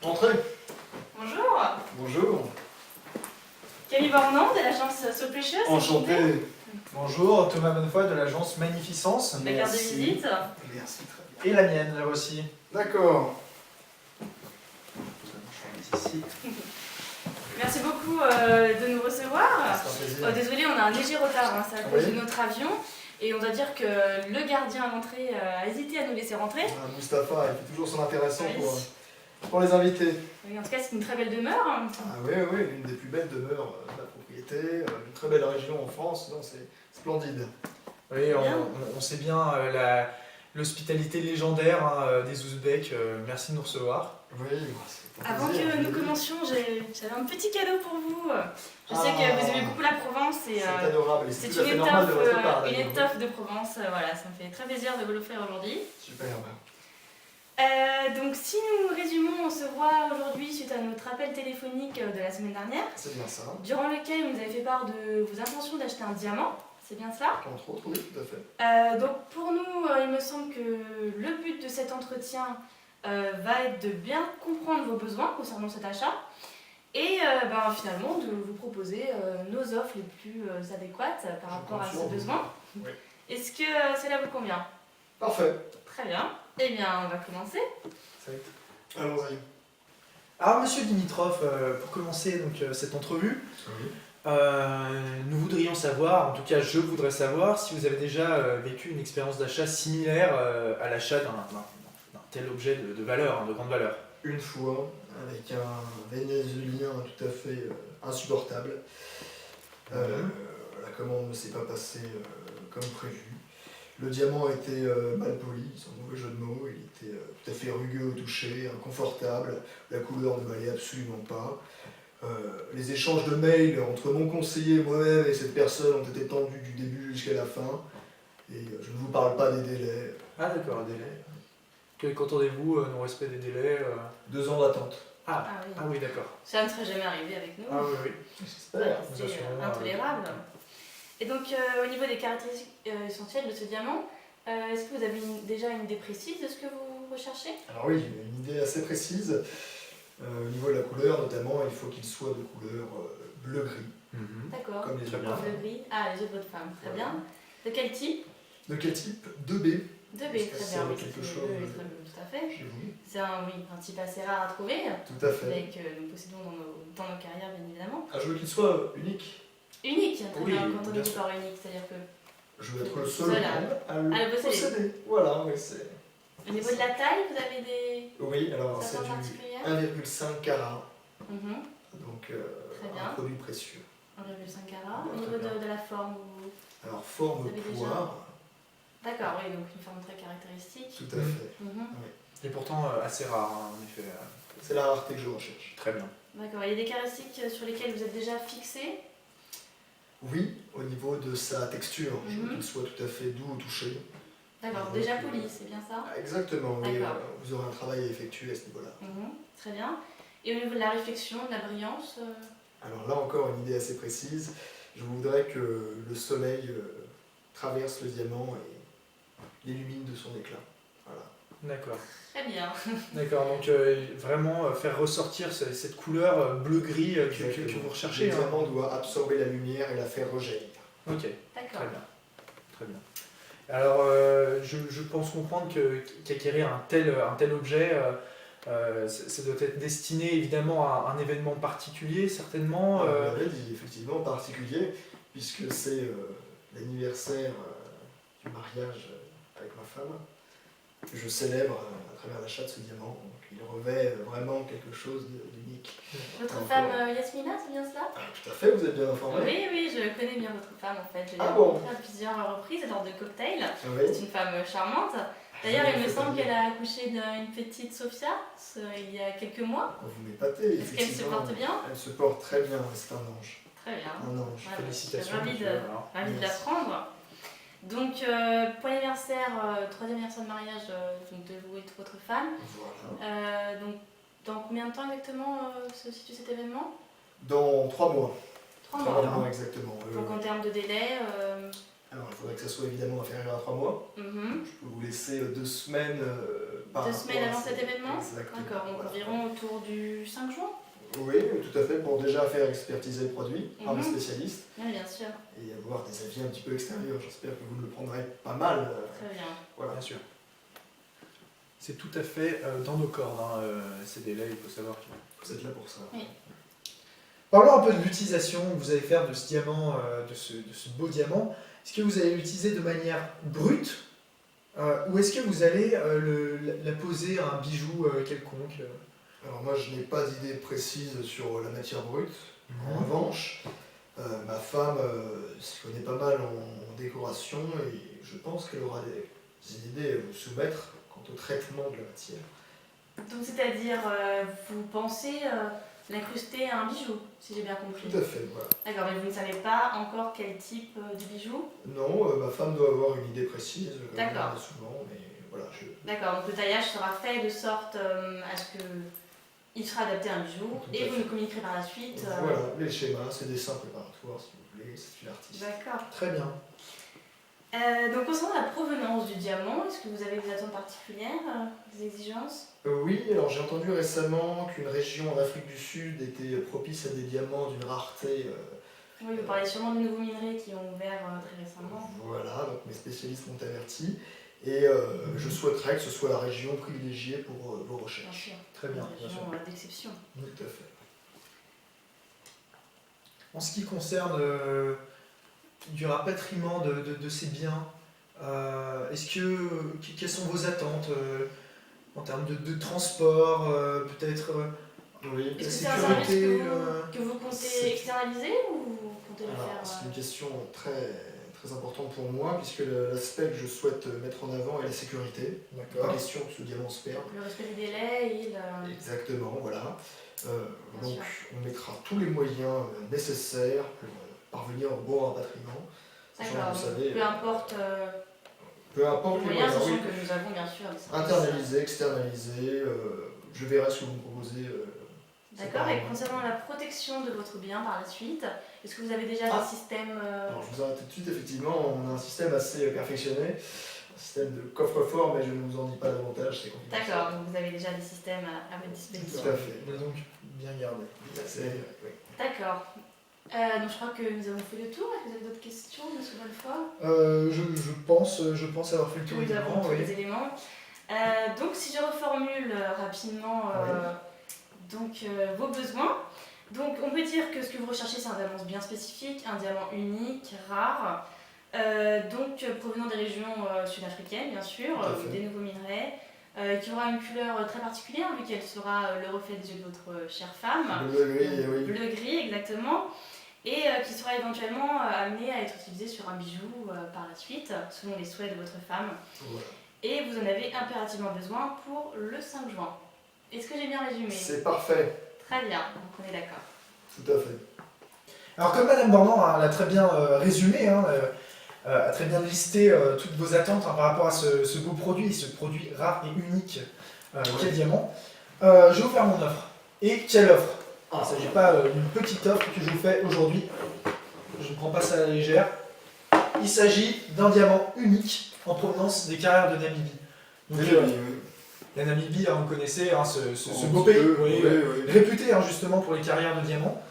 Entrez. Bonjour. Bonjour. Camille Bornand de l'agence So Precious. Enchanté. Bonjour, Thomas Bonnefoy de l'agence Magnificence. La carte de Merci. visite. Merci, très bien. Et la mienne, là aussi. D'accord. Ici. Merci beaucoup de nous recevoir. C'est un plaisir. Désolé, on a un léger retard, hein, c'est à cause Oui. de notre avion. Et on doit dire que le gardien à l'entrée a hésité à nous laisser rentrer. Mustapha, il fait toujours son intéressant Oui. pour les invités. Oui, en tout cas, c'est une très belle demeure. Ah oui, oui, l'une des plus belles demeures de la propriété, une très belle région en France, non, c'est splendide. Oui, Bien. on sait bien l'hospitalité légendaire des Ouzbeks. Merci de nous recevoir. Oui, c'est un Avant plaisir, que je nous l'ai dit. commencions, j'avais un petit cadeau pour vous. Je sais Ah. que vous aimez beaucoup la Provence et C'est adorable et c'est c'est tout à fait une normal de votre part. une d'ailleurs. étoffe de Provence. Voilà, ça me fait très plaisir de vous l'offrir aujourd'hui. Superbe. Donc si nous résumons, on se voit aujourd'hui suite à notre appel téléphonique de la semaine dernière, C'est bien ça. durant lequel vous nous avez fait part de vos intentions d'acheter un diamant, c'est bien cela? Entre autres, oui, tout à fait. Donc pour nous, il me semble que le but de cet entretien va être de bien comprendre vos besoins concernant cet achat et finalement de vous proposer nos offres les plus adéquates par Je rapport à compte ces sur vous. besoins. Oui. Est-ce que cela vous convient? Parfait. Très bien. Eh bien, on va commencer. Allons-y. Alors, monsieur Dimitrov, pour commencer donc, cette entrevue, Oui. nous voudrions savoir, en tout cas je voudrais savoir, si vous avez déjà vécu une expérience d'achat similaire à l'achat d'un tel objet de valeur, de grande valeur. Une fois, avec un Vénézuélien tout à fait insupportable. La commande ne s'est pas passée comme prévu. Le diamant était mal poli, sans mauvais jeu de mots, il était tout à fait rugueux au toucher, inconfortable, la couleur ne m'allait absolument pas. Les échanges de mails entre mon conseiller, moi-même et cette personne ont été tendus du début jusqu'à la fin. Et je ne vous parle pas des délais. Ah d'accord, délai. Qu'entendez-vous, non-respect des délais 2 ans d'attente. Ah oui. Ah oui, d'accord. Ça ne serait jamais arrivé avec nous. Ah oui, oui. J'espère. nous C'est assurons, intolérable. Et donc, au niveau des caractéristiques essentielles de ce diamant, est-ce que vous avez déjà une idée précise de ce que vous recherchez? Alors oui, j'ai une idée assez précise. Au niveau de la couleur, notamment, il faut qu'il soit de couleur bleu-gris, Mhm. D'accord. comme les Très yeux de bien. ma Le femme. gris. Ah, les yeux de votre femme. Très Voilà. bien. De quel type? De quel type? 2B. 2B, Est-ce que très c'est bien. Oui, quelque ça, c'est chose le bleu, tout à fait. chez vous? C'est un type assez rare à trouver, Tout à fait. mais que nous possédons dans nos carrières, bien évidemment. Ah, je veux qu'il soit unique. Unique, très Oui, bien. bien Qu'entendez-vous sûr. par unique? C'est-à-dire que Je veux être le seul Seul au monde à le le posséder. posséder. Voilà, oui, c'est... au niveau de la taille, vous avez des Oui, alors c'est attentes du particulières? 1,5 carat, Mhm. donc Très bien. un produit précieux. 1,5 carats. Au Ouais, niveau très bien. de la forme, vous... Alors, forme Vous avez déjà- poire, D'accord, oui, donc une forme très caractéristique. tout à fait. Mhm. Et pourtant assez rare, hein, en effet. C'est la rareté que je recherche. Très bien. D'accord, il y a des caractéristiques sur lesquelles vous êtes déjà fixé? Oui, au niveau de sa texture, je veux Mhm. qu'il soit tout à fait doux au toucher. D'accord, Donc, déjà poli, c'est bien ça? Ah, exactement, oui, D'accord. vous aurez un travail à effectuer à ce niveau-là. Mhm. Très bien. Et au niveau de la réflexion, de la brillance, Alors là encore, une idée assez précise. Je voudrais que le soleil traverse le diamant et l'illumine de son éclat. Voilà. D'accord. très bien. D'accord, donc vraiment faire ressortir cette couleur bleu-gris que Exactement. vous recherchez. Le hein. diamant doit absorber la lumière et la faire rejaillir. Ok, D'accord. très bien. Très bien. Alors, je pense comprendre qu'acquérir un tel objet, ça doit être destiné évidemment à un événement particulier, certainement. On l'avait dit, effectivement, en particulier, puisque c'est l'anniversaire du mariage avec ma femme, que je célèbre à travers l'achat de ce diamant. Donc il revêt vraiment quelque chose d'unique. Votre Encore. femme Yasmina, c'est bien cela? Ah, tout à fait, vous êtes bien informé. Oui, oui, je connais bien votre femme en fait. Je l'ai Ah bon? rencontrée à plusieurs reprises lors de cocktails. Ah oui. C'est une femme charmante. D'ailleurs, il me Vous semble faites qu'elle a accouché d'une petite Sophia il y a quelques mois. Vous m'épatez. Est-ce qu'elle se effectivement. porte bien? Elle se porte très bien, c'est un ange. Très bien. Un ange. Voilà, Félicitations. je suis ravie monsieur, alors. ravie de Merci. l'apprendre. Donc, pour l'anniversaire, troisième anniversaire de mariage donc de vous et de votre femme, Voilà. donc dans combien de temps exactement se situe cet événement? Dans 3 mois. 3 3 mois. mois exactement. Donc en termes de délai, Alors il faudrait que ça soit évidemment inférieur à 3 mois. mhm. Je peux vous laisser 2 semaines par 2 rapport semaines à avant ce- cet événement? Exactement. D'accord, donc Voilà. environ autour du 5 juin. Oui, tout à fait, pour déjà faire expertiser le produit par des Mhm. spécialistes Oui, bien sûr. et avoir des avis un petit peu extérieurs. J'espère que vous le prendrez pas mal. Très bien. Voilà. Bien sûr. C'est tout à fait dans nos cordes, hein, ces délais, il faut savoir que... Vous êtes là pour ça. Oui. Parlons un peu de l'utilisation que vous allez faire de ce diamant, de ce beau diamant. Est-ce que vous allez l'utiliser de manière brute ou est-ce que vous allez la poser à un bijou quelconque Alors moi, je n'ai pas d'idée précise sur la matière brute. En revanche, ma femme s'y connaît pas mal en décoration et je pense qu'elle aura des idées à vous soumettre quant au traitement de la matière. Donc, c'est-à-dire, vous pensez l'incruster à un bijou, si j'ai bien compris. Tout à fait, voilà. D'accord, mais vous ne savez pas encore quel type de bijou? Non, ma femme doit avoir une idée précise, comme D'accord. on dit souvent, mais voilà, D'accord, donc le taillage sera fait de sorte à ce que il sera adapté à un bijou Tout à et vous fait. nous communiquerez par la suite. Voilà, les schémas, c'est des dessins préparatoires, si vous voulez, c'est l'artiste. D'accord. Très bien. Donc concernant la provenance du diamant, est-ce que vous avez des attentes particulières, des exigences? Oui, alors j'ai entendu récemment qu'une région en Afrique du Sud était propice à des diamants d'une rareté. Oui, vous parlez sûrement de nouveaux minerais qui ont ouvert très récemment. Voilà, donc mes spécialistes m'ont averti. Et je souhaiterais que ce soit la région privilégiée pour vos Bien recherches. sûr. Très bien, Une bien sûr. région d'exception. Tout à fait. En ce qui concerne du rapatriement de ces biens, quelles sont vos attentes en termes de transport, peut-être Oui, Est-ce que la c'est un service sécurité, que vous comptez c'est- externaliser ou vous comptez le alors, faire c'est une question très, très importante pour moi, puisque l'aspect que je souhaite mettre en avant est la sécurité. Pas D'accord. question que ce diamant se perde. le respect des délais et le... Exactement, voilà. Bien Donc sûr. on mettra tous les moyens nécessaires pour parvenir au bon rapatriement. Sachant que D'accord, vous donc savez, peu importe peu importe les les moyens, moyens, sachant oui, que nous avons bien sûr des services. internaliser, externaliser, je verrai ce que vous me proposez. D'accord, et concernant la protection de votre bien par la suite, est-ce que vous avez déjà Ah. des systèmes... Alors je vous arrête tout de suite, effectivement, on a un système assez perfectionné, un système de coffre-fort, mais je ne vous en dis pas davantage, c'est confidentiel. D'accord, donc vous avez déjà des systèmes à votre disposition. Tout à fait. On est donc bien gardé. Oui. D'accord. Donc je crois que nous avons fait le tour. Est-ce que vous avez d'autres questions, monsieur Bonnefoy? Je pense avoir fait le tour Nous avons également, tous oui. les éléments. Donc si je reformule rapidement vos besoins, donc on peut dire que ce que vous recherchez c'est un diamant bien spécifique, un diamant unique, rare, provenant des régions sud-africaines bien sûr, Tout à fait. des nouveaux minerais, qui aura une couleur très particulière vu qu'elle sera le reflet des yeux de votre chère femme. Bleu gris, oui. Bleu-gris exactement, et qui sera éventuellement amené à être utilisé sur un bijou par la suite, selon les souhaits de votre femme. Voilà. Et vous en avez impérativement besoin pour le 5 juin. Est-ce que j'ai bien résumé? C'est parfait, Très bien, donc on est d'accord. tout à fait. Alors comme Madame Bornand l'a très bien résumé, a très bien listé toutes vos attentes par rapport à ce beau produit, ce produit rare et unique qu'est le diamant, je vais vous faire mon offre. Et quelle offre? Il ne s'agit pas d'une petite offre que je vous fais aujourd'hui, je ne prends pas ça à la légère. Il s'agit d'un diamant unique en provenance des carrières de Namibie. Donc, la Namibie, on connaissait ce beau pays, réputé justement pour les carrières de diamants.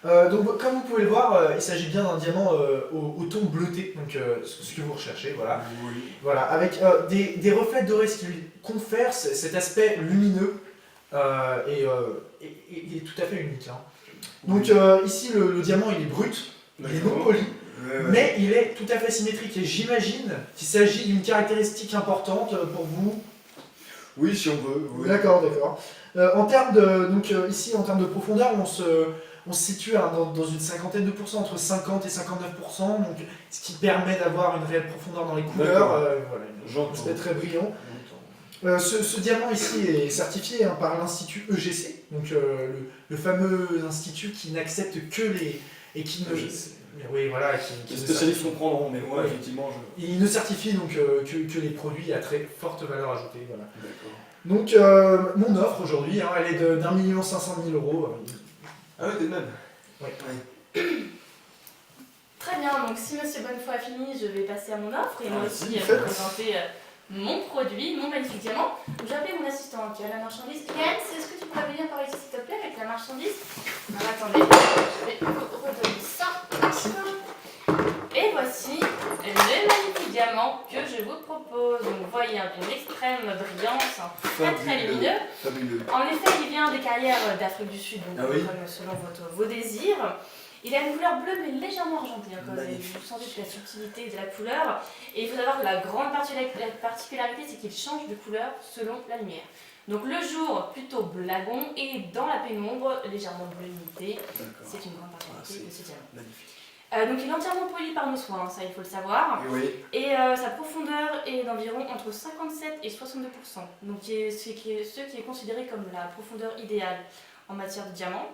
Donc comme vous pouvez le voir, il s'agit bien d'un diamant au ton bleuté, donc ce que vous recherchez, voilà. Oui. Voilà, avec des reflets dorés, ce qui lui confère cet aspect lumineux et tout à fait unique. Hein. Donc ici le diamant il est brut, il est non poli, mais il est tout à fait symétrique et j'imagine qu'il s'agit d'une caractéristique importante pour vous. Oui, si on veut. Oui. D'accord, d'accord. Ici en termes de profondeur, on se situe dans une cinquantaine de pourcents, entre 50 et 59%, donc, ce qui permet d'avoir une réelle profondeur dans les couleurs, un aspect très brillant. Ce diamant ici est certifié par l'Institut EGC, donc le fameux institut qui n'accepte que les... et qui ne... Oui, voilà, Les spécialistes comprendront, mais moi, effectivement, il ne certifie donc que les produits à très forte valeur ajoutée. Voilà. D'accord. Donc mon offre aujourd'hui, elle est d'1 500 000 €. Ah oui, t'es de même. Ouais. Très bien, donc si monsieur Bonnefoy a fini, je vais passer à mon offre et moi aussi si, vous faites. présenter mon produit, mon magnifique diamant. Donc, j'ai appelé mon assistant qui a la marchandise. Yann, est-ce que tu pourrais venir marchandise. Alors attendez, je vais vous redonner ça. Et voici le magnifique diamant que je vous propose. Donc vous voyez, d'une extrême brillance, très lumineux. Fabuleux. En effet, il vient des carrières d'Afrique du Sud, donc oui. comme selon vos désirs. Il a une couleur bleue mais légèrement argentée, hein, quand même. Magnifique. Vous sentez toute la subtilité de la couleur. Et il faut savoir que la grande particularité, c'est qu'il change de couleur selon la lumière. Donc le jour, plutôt blagon, et dans la pénombre, légèrement bleu limité. C'est une grande particularité de ce diamant. Magnifique. Donc il est entièrement poli par nos soins, ça il faut le savoir. Oui. Et sa profondeur est d'environ entre 57 et 62%. Donc ce qui est considéré comme la profondeur idéale en matière de diamant.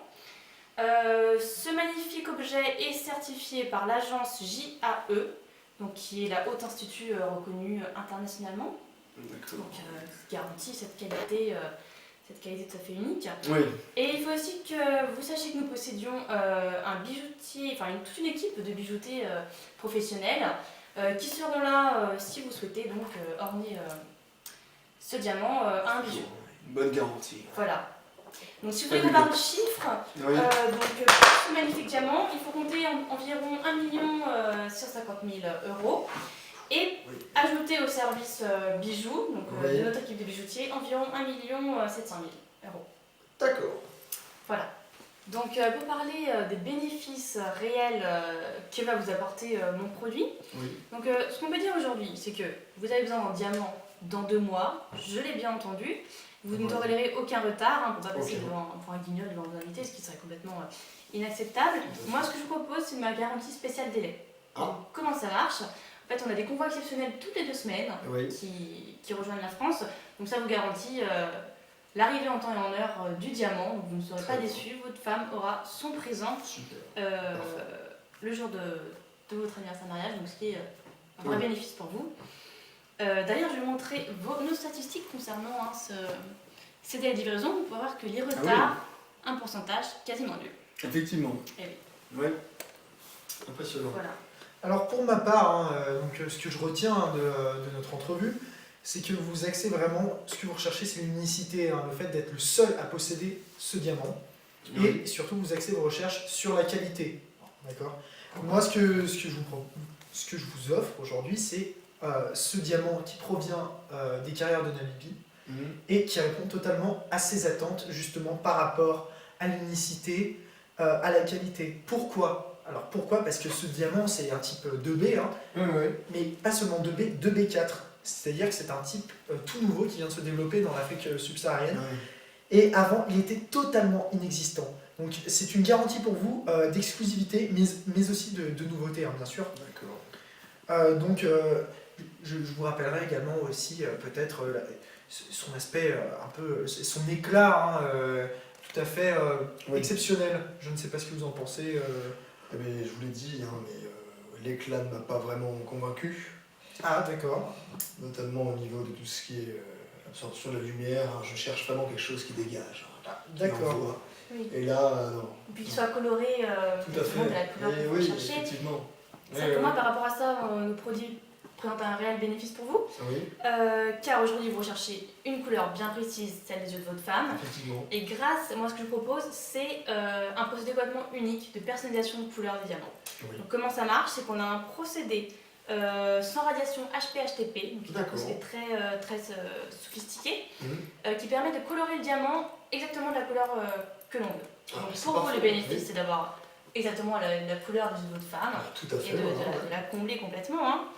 Ce magnifique objet est certifié par l'agence JAE, donc qui est la haute institut reconnue internationalement. D'accord. Donc qui garantit cette qualité tout à fait unique. Oui. Et il faut aussi que vous sachiez que nous possédions un bijoutier, enfin toute une équipe de bijoutiers professionnels qui seront là si vous souhaitez donc orner ce diamant à un bijou. Une bonne garantie. Voilà. Donc si vous voulez qu'on parle de chiffres, Oui. pour ce magnifique diamant, il faut compter environ 1 150 000 euros. Et ajouter au service bijoux, donc de notre équipe de bijoutiers, environ 1 700 000 euros. D'accord. Voilà. Donc pour parler des bénéfices réels que va vous apporter mon produit, donc ce qu'on peut dire aujourd'hui, c'est que vous avez besoin d'un diamant dans 2 mois, je l'ai bien entendu. Vous ne tolérez aucun retard, pour ne pas passer pour un guignol devant vos invités, ce qui serait complètement inacceptable. Moi, ce que je vous propose, c'est ma garantie spéciale délai. Donc, comment ça marche ? En fait, on a des convois exceptionnels toutes les 2 semaines qui rejoignent la France. Donc ça vous garantit l'arrivée en temps et en heure du diamant. Donc vous ne serez pas déçus. Votre femme aura son présent le jour de votre anniversaire mariage. Donc ce qui est un vrai bénéfice pour vous. D'ailleurs, je vais montrer nos statistiques concernant ces délais de livraison. Vous pouvez voir que les retards, un pourcentage quasiment nul. Effectivement. Et oui. Impressionnant. Voilà. Alors pour ma part, donc, ce que je retiens de notre entrevue, c'est que vous axez vraiment, ce que vous recherchez, c'est l'unicité, le fait d'être le seul à posséder ce diamant. Et surtout, vous axez vos recherches sur la qualité. D'accord ? Moi, ce que je vous offre aujourd'hui, c'est ce diamant qui provient des carrières de Namibie et qui répond totalement à ses attentes, justement, par rapport à l'unicité, à la qualité. Pourquoi ? Alors pourquoi ? Parce que ce diamant, c'est un type 2B, mais pas seulement 2B, 2B4. C'est-à-dire que c'est un type tout nouveau qui vient de se développer dans l'Afrique subsaharienne. Et avant, il était totalement inexistant. Donc c'est une garantie pour vous d'exclusivité, mais aussi de nouveauté, bien sûr. D'accord. Donc je vous rappellerai également aussi peut-être son aspect un peu, son éclat tout à fait exceptionnel. Je ne sais pas ce que vous en pensez. Je vous l'ai dit, mais l'éclat ne m'a pas vraiment convaincu. Ah, d'accord. Notamment au niveau de tout ce qui est absorption de la lumière. Je cherche vraiment quelque chose qui dégage. D'accord. Oui. Et là, non. Et puis qu'il soit coloré Tout à fait. de la couleur que vous recherchez. Effectivement. C'est vrai que moi, par rapport à ça, nos produits présentent un réel bénéfice pour vous. Oui, Car aujourd'hui, vous recherchez une couleur bien précise, celle des yeux de votre femme. effectivement. Et moi, ce que je vous propose, c'est un procédé complètement unique de personnalisation de couleur des diamants. Oui. Donc, comment ça marche ? C'est qu'on a un procédé sans radiation HP-HTP, donc un procédé très sophistiqué, qui permet de colorer le diamant exactement de la couleur que l'on veut. Donc, pour vous, le bénéfice, c'est d'avoir exactement la couleur des yeux de votre femme Tout à fait. et de la combler complètement.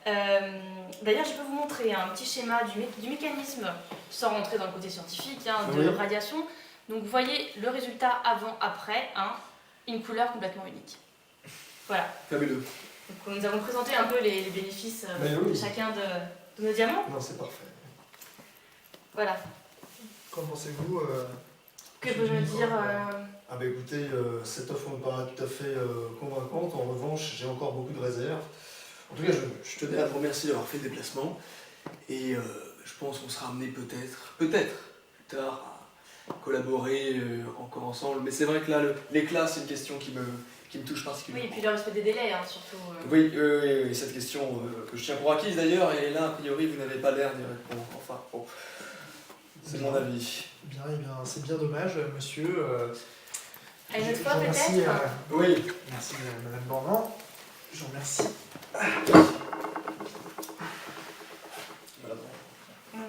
D'ailleurs, je peux vous montrer un petit schéma du mécanisme, sans rentrer dans le côté scientifique, de radiation. Donc, vous voyez le résultat avant-après, une couleur complètement unique. Voilà. Fabuleux. Donc, nous avons présenté un peu les bénéfices de chacun de nos diamants. Non, c'est parfait. Voilà. Qu'en pensez-vous Que peux-je me dire Écoutez, cette offre me paraît tout à fait convaincante. En revanche, j'ai encore beaucoup de réserves. En tout cas, je tenais à vous remercier d'avoir fait le déplacement. Et je pense qu'on sera amené peut-être plus tard à collaborer encore ensemble. Mais c'est vrai que là, l'éclat, c'est une question qui me touche particulièrement. Oui, et puis le respect des délais, surtout. Oui, cette question que je tiens pour acquise d'ailleurs, et là, a priori, vous n'avez pas l'air d'y répondre. Enfin, bon, c'est mon avis. Bien, c'est bien dommage, monsieur. À une autre Je fois, vous remercie, peut-être. Oui. merci, madame Bornand. Je vous remercie. Mm.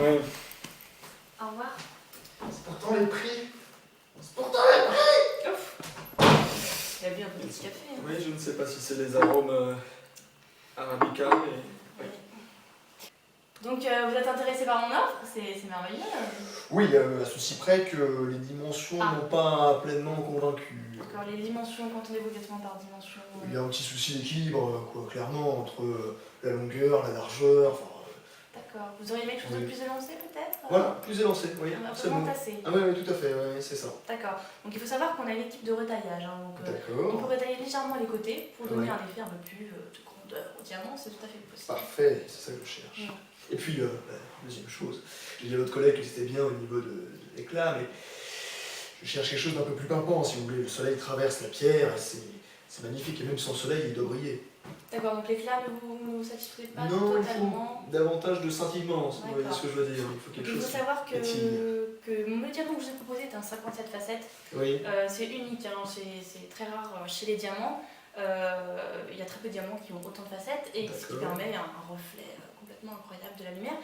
Ouais. Au revoir. C'est pourtant les prix. Il a bu un peu de petit café. Hein. Oui, je ne sais pas si c'est les arômes arabica, mais... Donc, vous êtes intéressé par mon offre, c'est merveilleux. Oui, à ceci près que les dimensions n'ont pas pleinement convaincu. D'accord, les dimensions, qu'entendez-vous exactement par dimension Il y a un petit souci d'équilibre, quoi, clairement, entre la longueur, la largeur, enfin... D'accord. Vous auriez aimé quelque chose de plus élancé, peut-être Voilà, plus élancé, oui, c'est Vraiment bon. tassé. Ah oui, tout à fait, ouais, c'est ça. D'accord. Donc, il faut savoir qu'on a une équipe de retaillage. Hein, donc, on D'accord. peut retailler légèrement les côtés pour donner Ouais. un effet un peu plus de grandeur au diamant, c'est tout à fait possible. Parfait, c'est ça que je cherche. Ouais. Et puis, deuxième chose, j'ai dit à votre collègue que c'était bien au niveau de l'éclat, mais je cherche quelque chose d'un peu plus pimpant, si vous voulez. Le soleil traverse la pierre, et c'est magnifique, et même sans soleil, il doit briller. D'accord, donc l'éclat ne vous satisfait pas Non, il totalement. faut davantage de scintillement, si vous voyez D'accord. ce que je veux dire. Il faut quelque Il faut chose qui savoir que pétille. le diamant que je vous ai proposé est un 57 facettes. Oui, C'est unique, hein, c'est très rare chez les diamants. Il y a très peu de diamants qui ont autant de facettes et ce qui D'accord. permet un reflet complètement incroyable de la lumière.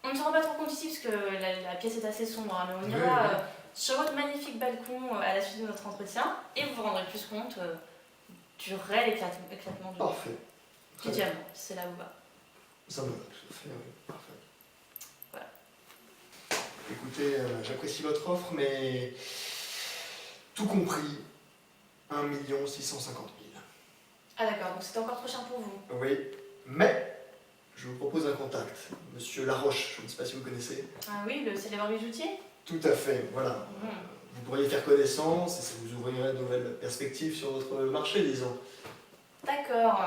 On ne se rend pas trop compte ici parce que la pièce est assez sombre, hein, mais on Oui, ira oui. sur votre magnifique balcon à la suite de notre entretien et vous vous rendrez plus compte du réel éclatement du parfait. Très bien. diamant. C'est là où va. Ça me va, tout à fait, oui, parfait. Voilà. Écoutez, j'apprécie votre offre, mais tout compris, 1 650 000. Ah d'accord, donc c'était encore trop cher pour vous. Oui, mais je vous propose un contact. Monsieur Laroche, je ne sais pas si vous connaissez. Ah oui, le célèbre bijoutier. Tout à fait, voilà. Mhm. Vous pourriez faire connaissance et ça vous ouvrirait de nouvelles perspectives sur votre marché, disons. D'accord.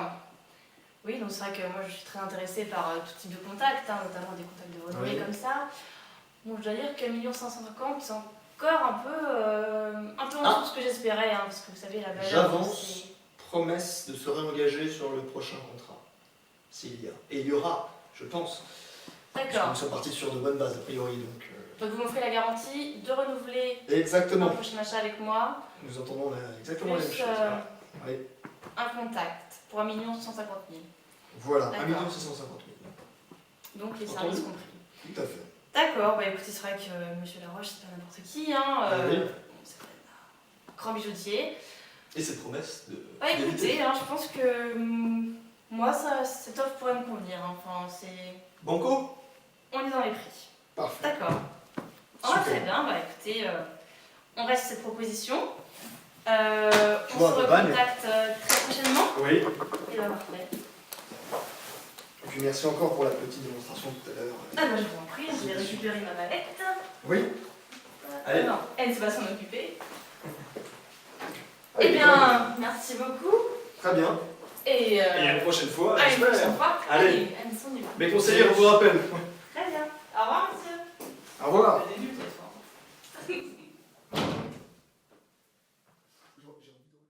Oui, donc c'est vrai que moi je suis très intéressée par tout type de contacts, hein, notamment des contacts de renommée Oui. comme ça. Bon, je dois dire que 1 550 000, c'est encore un peu en dessous de ce que j'espérais, hein, parce que vous savez, la valeur. J'avance. Promesse de se réengager sur le prochain contrat. S'il y a. Et il y aura, je pense. Parce que D'accord. nous sommes partis sur de bonnes bases, a priori, donc... Donc vous m'offrez la garantie de renouveler Exactement. un prochain achat avec moi, Nous entendons exactement la même plus chose. Voilà. Oui. un contact pour 1 150 000. Voilà, D'accord. 1 650 000. Donc les Entendu. services compris. Tout à fait. D'accord, bah écoutez, c'est vrai que Monsieur Laroche, c'est pas n'importe qui, hein. Oui. Bon, c'est quand même un grand bijoutier. Et cette promesse de... Bah écoutez, hein, je pense que moi, cette offre pourrait me convenir. Hein. Enfin, c'est... Banco. On est dans les prix. Parfait. D'accord. Oh, Super. très bien, bah écoutez, on reste cette proposition. On se vois, Banne. recontacte très prochainement. Oui. Et bah parfait. Et puis merci encore pour la petite démonstration tout à l'heure. Ah bah je vous en prie, je vais récupérer ma mallette. Oui. Allez. Non, elle ne sait pas s'en occuper. Allez, Eh bien, merci beaucoup. Très bien. Et Et à une prochaine fois, à une j'espère. prochaine fois. Allez. Elles sont nues. Mes conseillers, on vous rappelle. Très bien. Au revoir, monsieur. Au revoir. Allez.